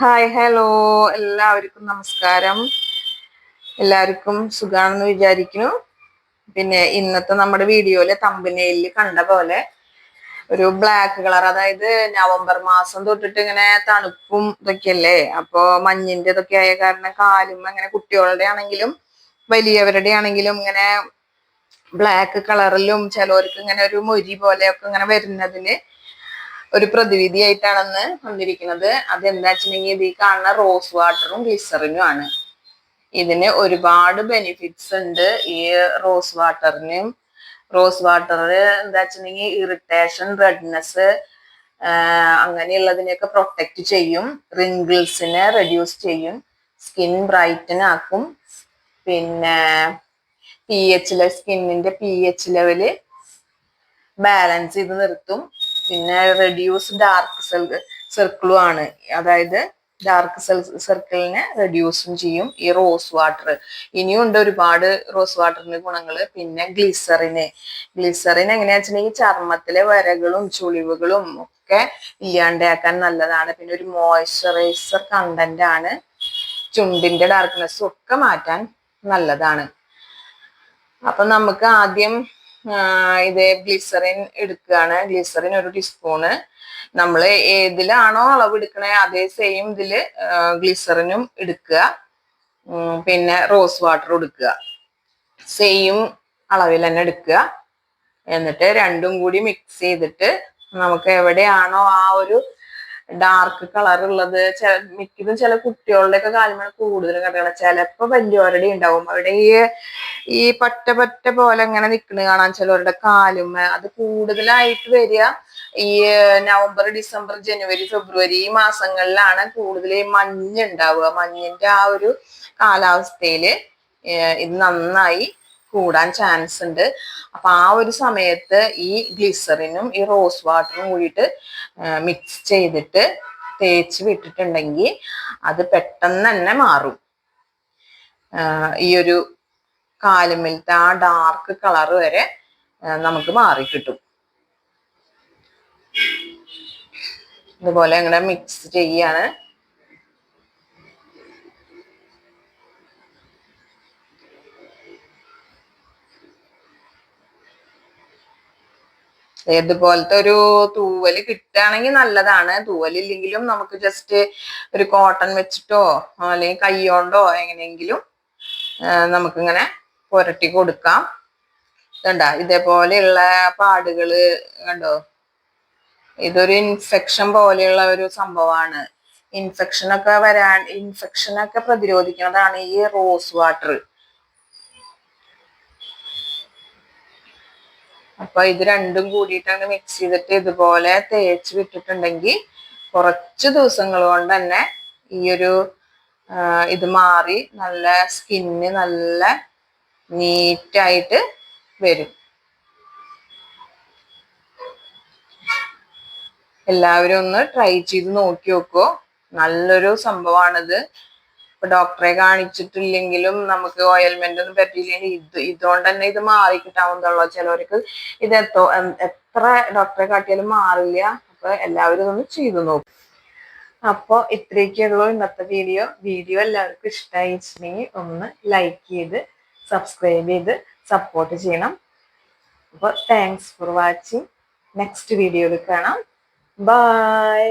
Hi hello, എല്ലാവർക്കും നമസ്കാരം. എല്ലാവർക്കും സുഖാണെന്ന് വിചാരിക്കുന്നു. പിന്നെ ഇന്നത്തെ നമ്മുടെ വീഡിയോയില് തമ്പനയില് കണ്ട പോലെ ഒരു ബ്ലാക്ക് കളർ, അതായത് നവംബർ മാസം തൊട്ടിട്ട് ഇങ്ങനെ തണുപ്പും ഇതൊക്കെയല്ലേ, അപ്പൊ മഞ്ഞിന്റെ ഇതൊക്കെ ആയ കാരണം കാലും അങ്ങനെ കുട്ടികളുടെ ആണെങ്കിലും വലിയവരുടെ ആണെങ്കിലും ഇങ്ങനെ ബ്ലാക്ക് കളറിലും ചിലവർക്ക് ഇങ്ങനെ ഒരു മൊരി പോലെയൊക്കെ ഇങ്ങനെ വരുന്നതിന് ഒരു പ്രതിവിധിയായിട്ടാണെന്ന് വന്നിരിക്കുന്നത്. അതെന്താ വെച്ചിട്ടുണ്ടെങ്കിൽ ഇത് ഈ കാണുന്ന റോസ് വാട്ടറും ഗ്ലിസറിനും ആണ്. ഇതിന് ഒരുപാട് ബെനിഫിറ്റ്സ് ഉണ്ട്. ഈ റോസ് വാട്ടറിന് എന്താ വെച്ചിട്ടുണ്ടെങ്കിൽ ഇറിറ്റേഷൻ, റെഡ്നെസ് അങ്ങനെയുള്ളതിനെയൊക്കെ പ്രൊട്ടക്ട് ചെയ്യും. റിങ്കിൾസിനെ റെഡ്യൂസ് ചെയ്യും. സ്കിൻ ബ്രൈറ്റൻ ആക്കും. പിന്നെ സ്കിന്നിന്റെ pH ലെവല് ബാലൻസ് ചെയ്ത് നിർത്തും. പിന്നെ റെഡ്യൂസ് ഡാർക്ക് സർക്കിളും ആണ്, അതായത് ഡാർക്ക് സർക്കിളിനെ റെഡ്യൂസും ചെയ്യും ഈ റോസ് വാട്ടർ. ഇനിയും ഉണ്ട് ഒരുപാട് റോസ് വാട്ടറിന്റെ ഗുണങ്ങള്. പിന്നെ ഗ്ലിസറിൻ എങ്ങനെയാ വെച്ചിട്ടുണ്ടെങ്കിൽ ചർമ്മത്തിലെ വരകളും ചുളിവുകളും ഒക്കെ ഇല്ലാണ്ടാക്കാൻ നല്ലതാണ്. പിന്നെ ഒരു മോയ്സ്ചറൈസർ കണ്ടന്റ് ആണ്. ചുണ്ടിന്റെ ഡാർക്ക്നെസ്സും ഒക്കെ മാറ്റാൻ നല്ലതാണ്. അപ്പൊ നമുക്ക് ആദ്യം ഇത് ഗ്ലിസറിൻ എടുക്കുകയാണ്. ഗ്ലിസറിൻ ഒരു ടീസ്പൂണ്. നമ്മൾ ഏതിലാണോ അളവ് എടുക്കണേ അതേ സെയിം ഇതില് ഗ്ലിസറിനും എടുക്കുക. പിന്നെ റോസ് വാട്ടർ എടുക്കുക, സെയിം അളവിൽ തന്നെ എടുക്കുക. എന്നിട്ട് രണ്ടും കൂടി മിക്സ് ചെയ്തിട്ട് നമുക്ക് എവിടെയാണോ ആ ഒരു ഡാർക്ക് കളർ ഉള്ളത്, മിക്കതും ചില കുട്ടികളുടെ ഒക്കെ കാലുമാണ് കൂടുതലും കണ്ടത്, ചിലപ്പോ വലിയവരുടെ ഉണ്ടാവും. അവിടെ ഈ പറ്റ പോലെ ഇങ്ങനെ നിൽക്കുന്നത് കാണാൻ ചിലവരുടെ കാലും. അത് കൂടുതലായിട്ട് വരിക ഈ നവംബർ, ഡിസംബർ, ജനുവരി, ഫെബ്രുവരി ഈ മാസങ്ങളിലാണ് കൂടുതൽ മഞ്ഞ് ഉണ്ടാവുക. മഞ്ഞിന്റെ ആ ഒരു കാലാവസ്ഥയില് ഇത് നന്നായി കൂടാൻ ചാൻസ് ഉണ്ട്. അപ്പൊ ആ ഒരു സമയത്ത് ഈ ഗ്ലിസറിനും ഈ റോസ് വാട്ടറും കൂടിയിട്ട് മിക്സ് ചെയ്തിട്ട് തേച്ച് വിട്ടിട്ടുണ്ടെങ്കിൽ അത് പെട്ടെന്ന് തന്നെ മാറും. ഈ ഒരു കാലുമിലത്തെ ആ ഡാർക്ക് കളർ വരെ നമുക്ക് മാറി കിട്ടും. ഇതുപോലെ ഇങ്ങനെ മിക്സ് ചെയ്യാണ്. ഇതുപോലത്തെ ഒരു തൂവല് കിട്ടുകയാണെങ്കിൽ നല്ലതാണ്. തൂവലില്ലെങ്കിലും നമുക്ക് ജസ്റ്റ് ഒരു കോട്ടൺ വെച്ചിട്ടോ അല്ലെങ്കിൽ കൈകൊണ്ടോ എങ്ങനെയെങ്കിലും നമുക്കിങ്ങനെ പുരട്ടി കൊടുക്കാം. കണ്ട ഇതേപോലെയുള്ള പാടുകള് കണ്ടോ, ഇതൊരു ഇൻഫെക്ഷൻ പോലെയുള്ള ഒരു സംഭവമാണ്. ഇൻഫെക്ഷനൊക്കെ പ്രതിരോധിക്കുന്നതാണ് ഈ റോസ് വാട്ടർ. അപ്പൊ ഇത് രണ്ടും കൂടിയിട്ടാണ് മിക്സ് ചെയ്തിട്ട് ഇതുപോലെ തേച്ച് വിട്ടിട്ടുണ്ടെങ്കിൽ കുറച്ച് ദിവസങ്ങൾ കൊണ്ട് തന്നെ ഈ ഒരു ഇത് മാറി നല്ല സ്കിന്ന് നല്ല നീറ്റായിട്ട് വരും. എല്ലാവരും ഒന്ന് ട്രൈ ചെയ്ത് നോക്കി നോക്കുമോ. നല്ലൊരു സംഭവമാണിത്. ഇപ്പൊ ഡോക്ടറെ കാണിച്ചിട്ടില്ലെങ്കിലും നമുക്ക് ഓയിൽമെന്റ് ഒന്നും പറ്റിയില്ലെങ്കിൽ ഇതുകൊണ്ട് തന്നെ ഇത് മാറി കിട്ടാവുന്നതുള്ളൂ. ചിലവർക്ക് ഇത് എത്ര ഡോക്ടറെ കാട്ടിയാലും മാറില്ല. അപ്പൊ എല്ലാവരും ഒന്ന് ചെയ്തു നോക്കും. അപ്പോൾ ഇത്രയൊക്കെയുള്ളൂ ഇന്നത്തെ വീഡിയോ എല്ലാവർക്കും ഇഷ്ടമായി വെച്ചിട്ടുണ്ടെങ്കിൽ ഒന്ന് ലൈക്ക് ചെയ്ത് സബ്സ്ക്രൈബ് ചെയ്ത് സപ്പോർട്ട് ചെയ്യണം. അപ്പോൾ താങ്ക്സ് ഫോർ വാച്ചിങ്. നെക്സ്റ്റ് വീഡിയോയിൽ കാണാം. ബൈ.